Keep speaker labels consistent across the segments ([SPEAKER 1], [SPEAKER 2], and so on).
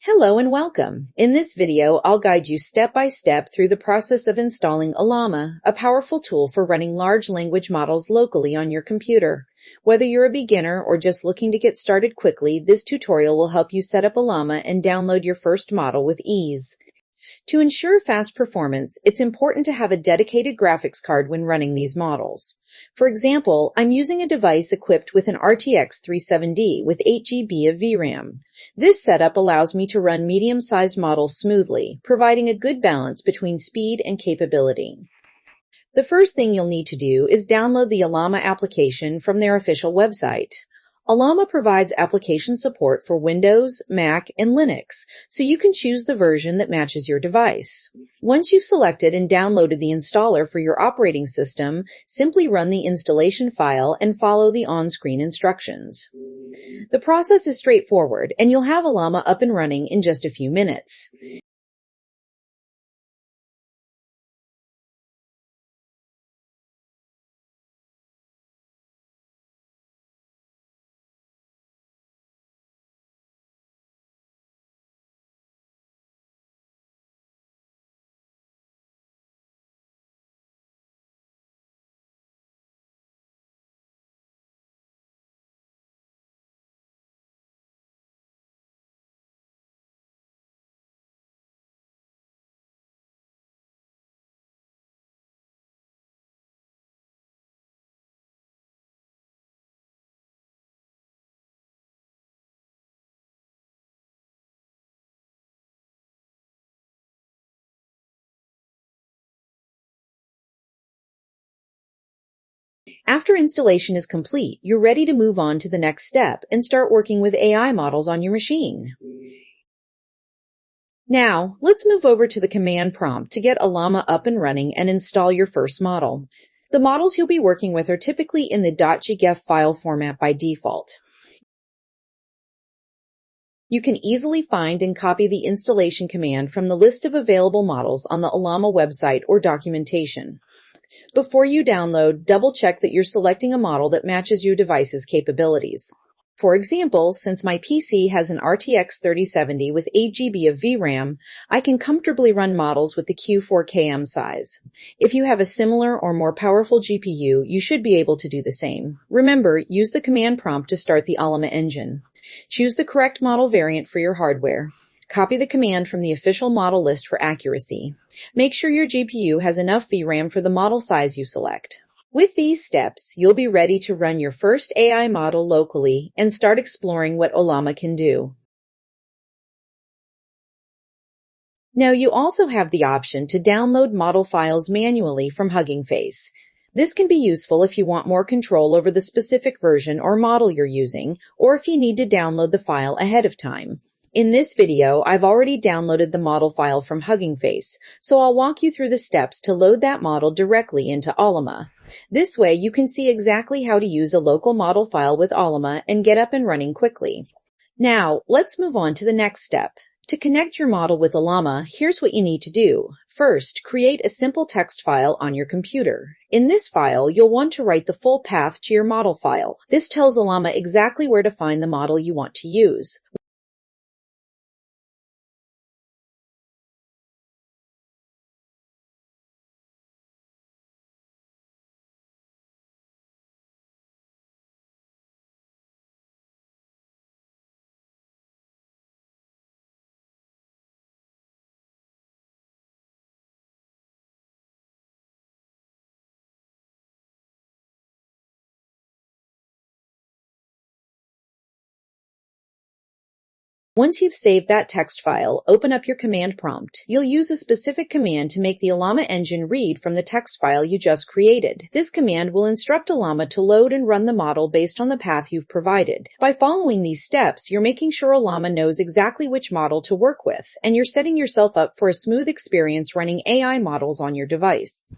[SPEAKER 1] Hello and welcome. In this video, I'll guide you step by step through the process of installing Ollama, a powerful tool for running large language models locally on your computer. Whether you're a beginner or just looking to get started quickly, this tutorial will help you set up Ollama and download your first model with ease. To ensure fast performance, it's important to have a dedicated graphics card when running these models. For example, I'm using a device equipped with an RTX 3070 with 8 GB of VRAM. This setup allows me to run medium-sized models smoothly, providing a good balance between speed and capability. The first thing you'll need to do is download the Ollama application from their official website. Ollama provides application support for Windows, Mac, and Linux, so you can choose the version that matches your device. Once you've selected and downloaded the installer for your operating system, simply run the installation file and follow the on-screen instructions. The process is straightforward, and you'll have Ollama up and running in just a few minutes. After installation is complete, you're ready to move on to the next step and start working with AI models on your machine. Now, let's move over to the command prompt to get Ollama up and running and install your first model. The models you'll be working with are typically in the .gif file format by default. You can easily find and copy the installation command from the list of available models on the Ollama website or documentation. Before you download, double-check that you're selecting a model that matches your device's capabilities. For example, since my PC has an RTX 3070 with 8 GB of VRAM, I can comfortably run models with the Q4KM size. If you have a similar or more powerful GPU, you should be able to do the same. Remember, use the command prompt to start the Ollama engine. Choose the correct model variant for your hardware. Copy the command from the official model list for accuracy. Make sure your GPU has enough VRAM for the model size you select. With these steps, you'll be ready to run your first AI model locally and start exploring what Ollama can do. Now you also have the option to download model files manually from Hugging Face. This can be useful if you want more control over the specific version or model you're using, or if you need to download the file ahead of time. In this video, I've already downloaded the model file from Hugging Face, so I'll walk you through the steps to load that model directly into Ollama. This way, you can see exactly how to use a local model file with Ollama and get up and running quickly. Now, let's move on to the next step. To connect your model with Ollama, here's what you need to do. First, create a simple text file on your computer. In this file, you'll want to write the full path to your model file. This tells Ollama exactly where to find the model you want to use. Once you've saved that text file, open up your command prompt. You'll use a specific command to make the Ollama engine read from the text file you just created. This command will instruct Ollama to load and run the model based on the path you've provided. By following these steps, you're making sure Ollama knows exactly which model to work with, and you're setting yourself up for a smooth experience running AI models on your device.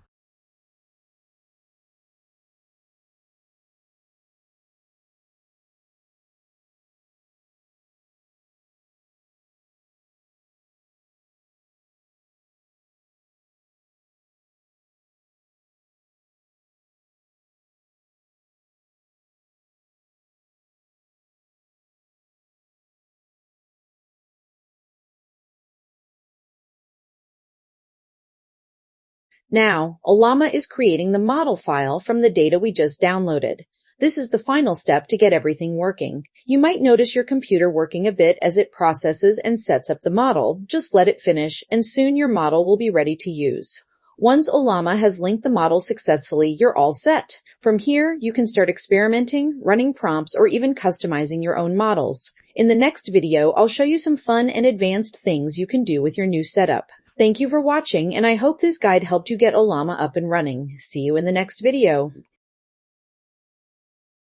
[SPEAKER 1] Now, Ollama is creating the model file from the data we just downloaded. This is the final step to get everything working. You might notice your computer working a bit as it processes and sets up the model. Just let it finish, and soon your model will be ready to use. Once Ollama has linked the model successfully, you're all set. From here, you can start experimenting, running prompts, or even customizing your own models. In the next video, I'll show you some fun and advanced things you can do with your new setup. Thank you for watching, and I hope this guide helped you get Ollama up and running. See you in the next video.